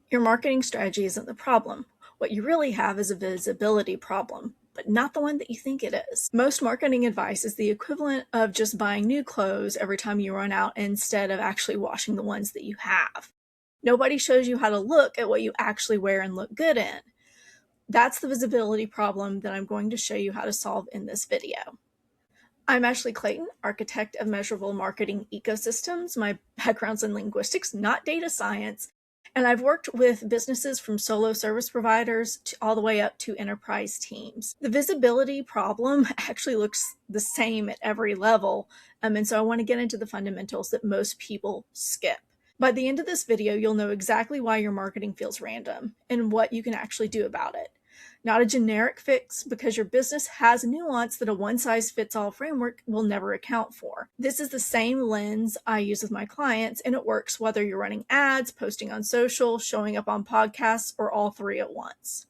Your marketing strategy isn't the problem. What you really have is a visibility problem, but not the one that you think it is. Most marketing advice is the equivalent of just buying new clothes every time you run out instead of actually washing the ones that you have. Nobody shows you how to look at what you actually wear and look good in. That's the visibility problem that I'm going to show you how to solve in this video. I'm Ashley Clayton, architect of measurable marketing ecosystems. My background's in linguistics, not data science. And I've worked with businesses from solo service providers all the way up to enterprise teams. The visibility problem actually looks the same at every level. And so I want to get into the fundamentals that most people skip. By the end of this video, you'll know exactly why your marketing feels random and what you can actually do about it. Not a generic fix, because your business has nuance that a one-size-fits-all framework will never account for. This is the same lens I use with my clients, and it works whether you're running ads, posting on social, showing up on podcasts, or all three at once.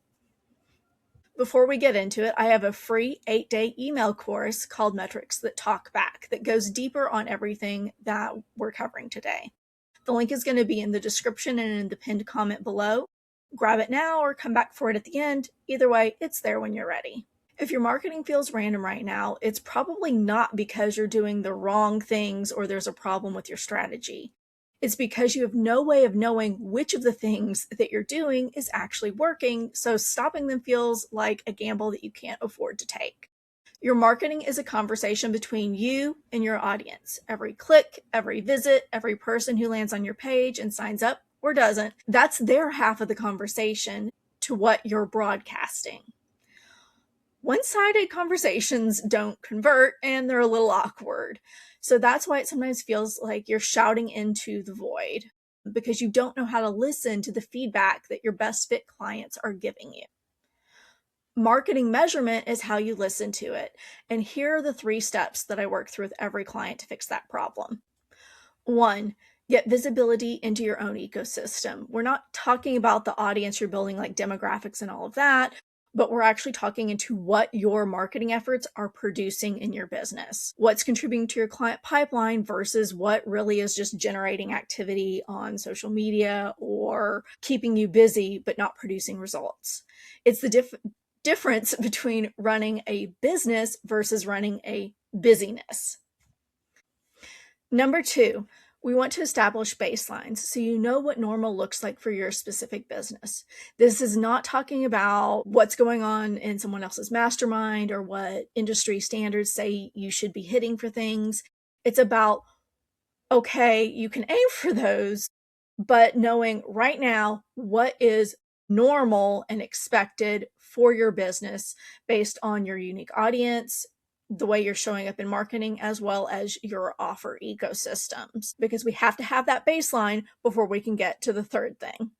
Before we get into it, I have a free 8-day email course called Metrics That Talk Back that goes deeper on everything that we're covering today. The link is going to be in the description and in the pinned comment below. Grab it now or come back for it at the end. Either way, it's there when you're ready. If your marketing feels random right now, it's probably not because you're doing the wrong things or there's a problem with your strategy. It's because you have no way of knowing which of the things that you're doing is actually working, so stopping them feels like a gamble that you can't afford to take. Your marketing is a conversation between you and your audience. Every click, every visit, every person who lands on your page and signs up or doesn't, that's their half of the conversation to what you're broadcasting. One-sided conversations don't convert and they're a little awkward. So that's why it sometimes feels like you're shouting into the void, because you don't know how to listen to the feedback that your best fit clients are giving you. Marketing measurement is how you listen to it. And here are the 3 steps that I work through with every client to fix that problem. 1, get visibility into your own ecosystem. We're not talking about the audience you're building, like demographics and all of that, but we're actually talking into what your marketing efforts are producing in your business. What's contributing to your client pipeline versus what really is just generating activity on social media or keeping you busy but not producing results. It's the difference between running a business versus running a busyness. Number 2, we want to establish baselines so you know what normal looks like for your specific business. This is not talking about what's going on in someone else's mastermind or what industry standards say you should be hitting for things. It's about, okay, you can aim for those, but knowing right now what is normal and expected for your business based on your unique audience, the way you're showing up in marketing, as well as your offer ecosystems, because we have to have that baseline before we can get to the third thing.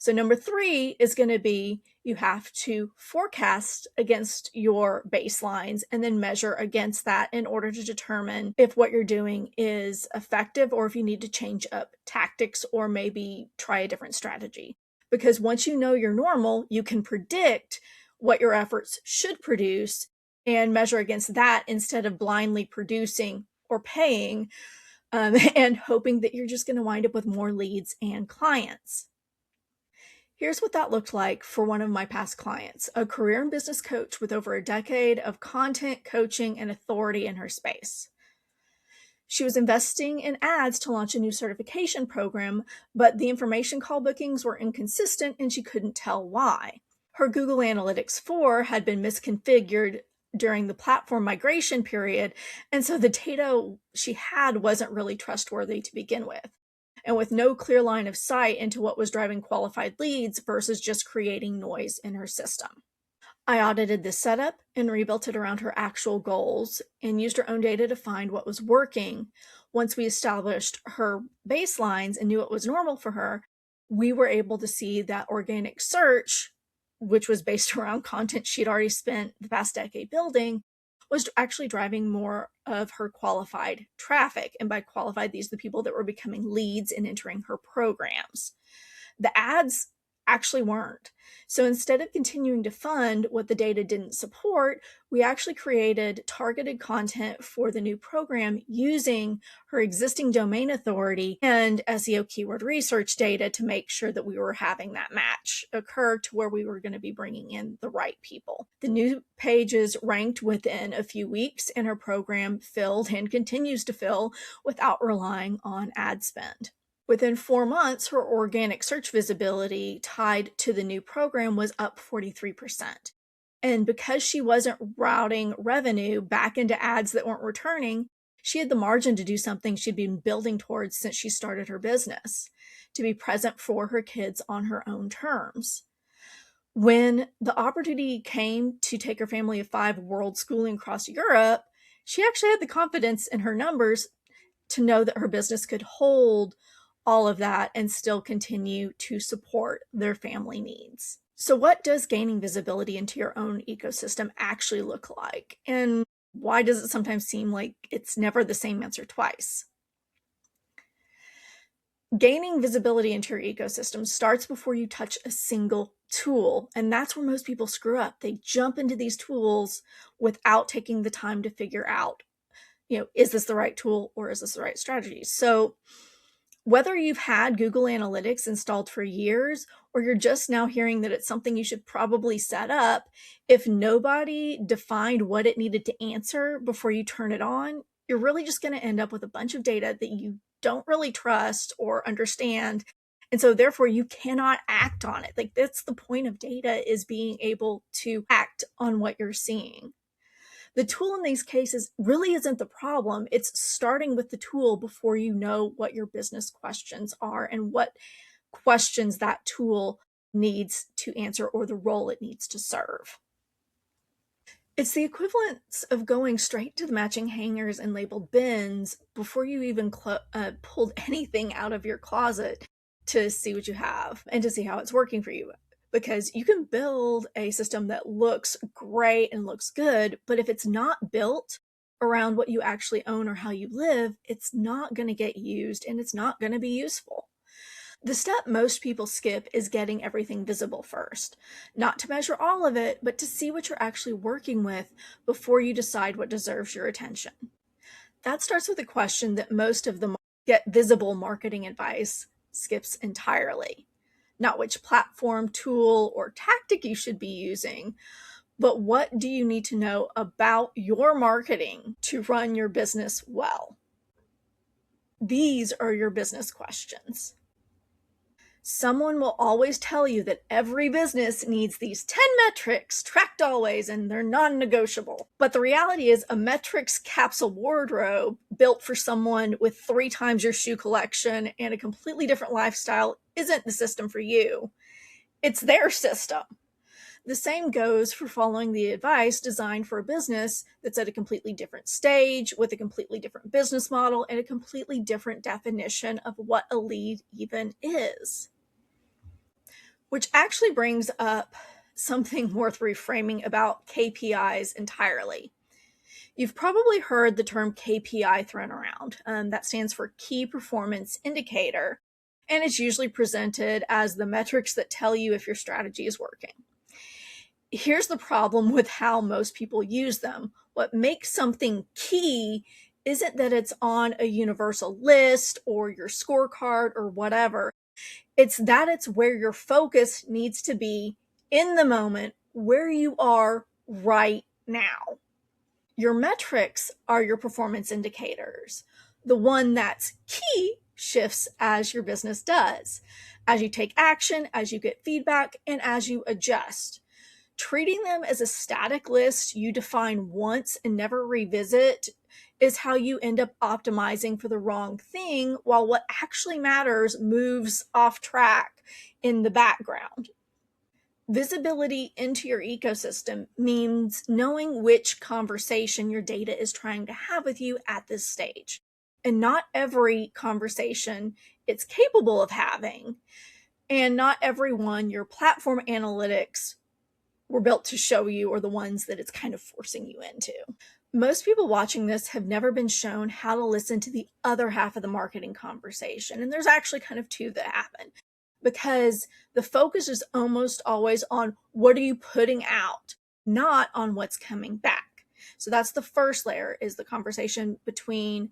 So number 3 is going to be, you have to forecast against your baselines and then measure against that in order to determine if what you're doing is effective or if you need to change up tactics or maybe try a different strategy. Because once you know your normal, you can predict what your efforts should produce and measure against that instead of blindly producing or paying and hoping that you're just going to wind up with more leads and clients. Here's what that looked like for one of my past clients, a career and business coach with over a decade of content, coaching, and authority in her space. She was investing in ads to launch a new certification program, but the information call bookings were inconsistent and she couldn't tell why. Her Google Analytics 4 had been misconfigured during the platform migration period, and so the data she had wasn't really trustworthy to begin with. And with no clear line of sight into what was driving qualified leads versus just creating noise in her system. I audited this setup and rebuilt it around her actual goals and used her own data to find what was working. Once we established her baselines and knew what was normal for her, we were able to see that organic search, which was based around content she'd already spent the past decade building, was actually driving more of her qualified traffic. And by qualified, these are the people that were becoming leads and entering her programs. The ads actually weren't. So instead of continuing to fund what the data didn't support, we actually created targeted content for the new program using her existing domain authority and SEO keyword research data to make sure that we were having that match occur to where we were going to be bringing in the right people. The new pages ranked within a few weeks, and her program filled and continues to fill without relying on ad spend. Within 4 months, her organic search visibility tied to the new program was up 43%. And because she wasn't routing revenue back into ads that weren't returning, she had the margin to do something she'd been building towards since she started her business, to be present for her kids on her own terms. When the opportunity came to take her family of 5 world schooling across Europe, she actually had the confidence in her numbers to know that her business could hold all of that and still continue to support their family needs. So what does gaining visibility into your own ecosystem actually look like? And why does it sometimes seem like it's never the same answer twice? Gaining visibility into your ecosystem starts before you touch a single tool. And that's where most people screw up. They jump into these tools without taking the time to figure out, is this the right tool or is this the right strategy? So whether you've had Google Analytics installed for years or you're just now hearing that it's something you should probably set up, if nobody defined what it needed to answer before you turn it on, you're really just going to end up with a bunch of data that you don't really trust or understand. And so therefore you cannot act on it. Like, that's the point of data, is being able to act on what you're seeing. The tool in these cases really isn't the problem. It's starting with the tool before you know what your business questions are and what questions that tool needs to answer or the role it needs to serve. It's the equivalence of going straight to the matching hangers and labeled bins before you even pulled anything out of your closet to see what you have and to see how it's working for you. Because you can build a system that looks great and looks good, but if it's not built around what you actually own or how you live, it's not going to get used and it's not going to be useful. The step most people skip is getting everything visible first. Not to measure all of it, but to see what you're actually working with before you decide what deserves your attention. That starts with a question that most of the get visible marketing advice skips entirely. Not which platform, tool, or tactic you should be using, but what do you need to know about your marketing to run your business well? These are your business questions. Someone will always tell you that every business needs these 10 metrics tracked always and they're non-negotiable. But the reality is a metrics capsule wardrobe built for someone with 3 times your shoe collection and a completely different lifestyle isn't the system for you. It's their system. The same goes for following the advice designed for a business that's at a completely different stage, with a completely different business model, and a completely different definition of what a lead even is. Which actually brings up something worth reframing about KPIs entirely. You've probably heard the term KPI thrown around. That stands for Key Performance Indicator, and it's usually presented as the metrics that tell you if your strategy is working. Here's the problem with how most people use them. What makes something key isn't that it's on a universal list or your scorecard or whatever. It's that it's where your focus needs to be in the moment, where you are right now. Your metrics are your performance indicators. The one that's key shifts as your business does, as you take action, as you get feedback, and as you adjust. Treating them as a static list you define once and never revisit is how you end up optimizing for the wrong thing, while what actually matters moves off track in the background. Visibility into your ecosystem means knowing which conversation your data is trying to have with you at this stage. And not every conversation it's capable of having, and not every one your platform analytics were built to show you or the ones that it's kind of forcing you into. Most people watching this have never been shown how to listen to the other half of the marketing conversation. And there's actually kind of 2 that happen. because the focus is almost always on what are you putting out, not on what's coming back. So that's the first layer, is the conversation between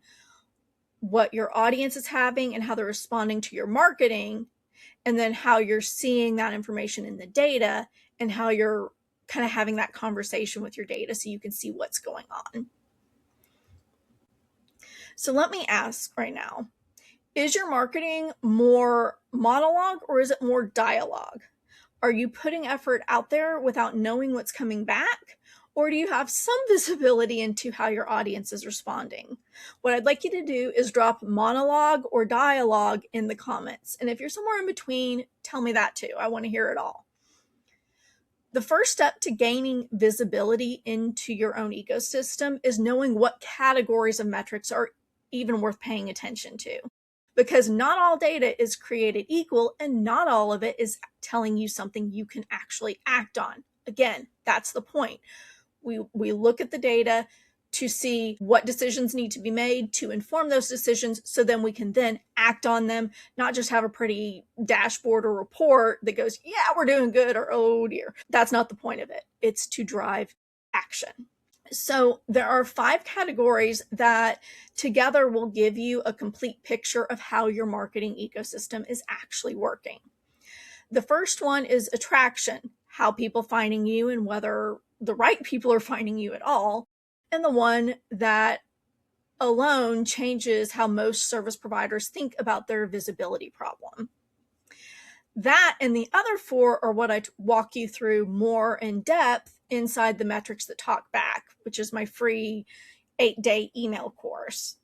what your audience is having and how they're responding to your marketing, and then how you're seeing that information in the data and how you're kind of having that conversation with your data so you can see what's going on. So let me ask right now, is your marketing more monologue or is it more dialogue? Are you putting effort out there without knowing what's coming back? Or do you have some visibility into how your audience is responding? What I'd like you to do is drop monologue or dialogue in the comments. And if you're somewhere in between, tell me that too. I want to hear it all. The first step to gaining visibility into your own ecosystem is knowing what categories of metrics are even worth paying attention to. Because not all data is created equal and not all of it is telling you something you can actually act on. Again, that's the point. We look at the data to see what decisions need to be made to inform those decisions, so then we can then act on them, not just have a pretty dashboard or report that goes, yeah, we're doing good, or oh dear. That's not the point of it. It's to drive action. So there are 5 categories that together will give you a complete picture of how your marketing ecosystem is actually working. The first one is attraction, how people finding you and whether the right people are finding you at all. And the one that alone changes how most service providers think about their visibility problem. That and the other 4 are what I walk you through more in depth inside the Metrics That Talk Back, which is my free 8-day email course.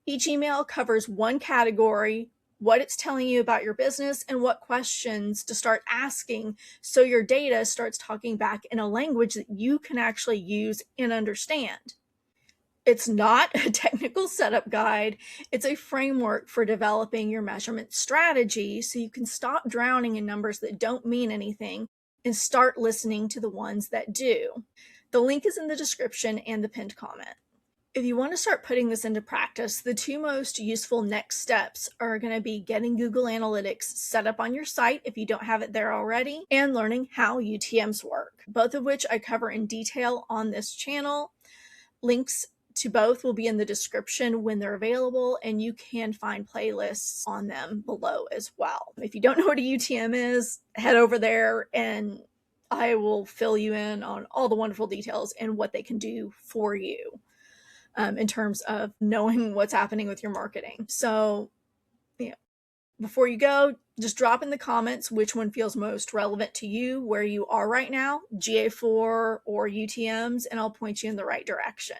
Each email covers one category, what it's telling you about your business, and what questions to start asking so your data starts talking back in a language that you can actually use and understand. It's not a technical setup guide. It's a framework for developing your measurement strategy so you can stop drowning in numbers that don't mean anything and start listening to the ones that do. The link is in the description and the pinned comment. If you want to start putting this into practice, the 2 most useful next steps are going to be getting Google Analytics set up on your site if you don't have it there already, and learning how UTMs work, both of which I cover in detail on this channel. Links to both will be in the description when they're available, and you can find playlists on them below as well. If you don't know what a UTM is, head over there and I will fill you in on all the wonderful details and what they can do for you in terms of knowing what's happening with your marketing. So, before you go, just drop in the comments which one feels most relevant to you, where you are right now, GA4 or UTMs, and I'll point you in the right direction.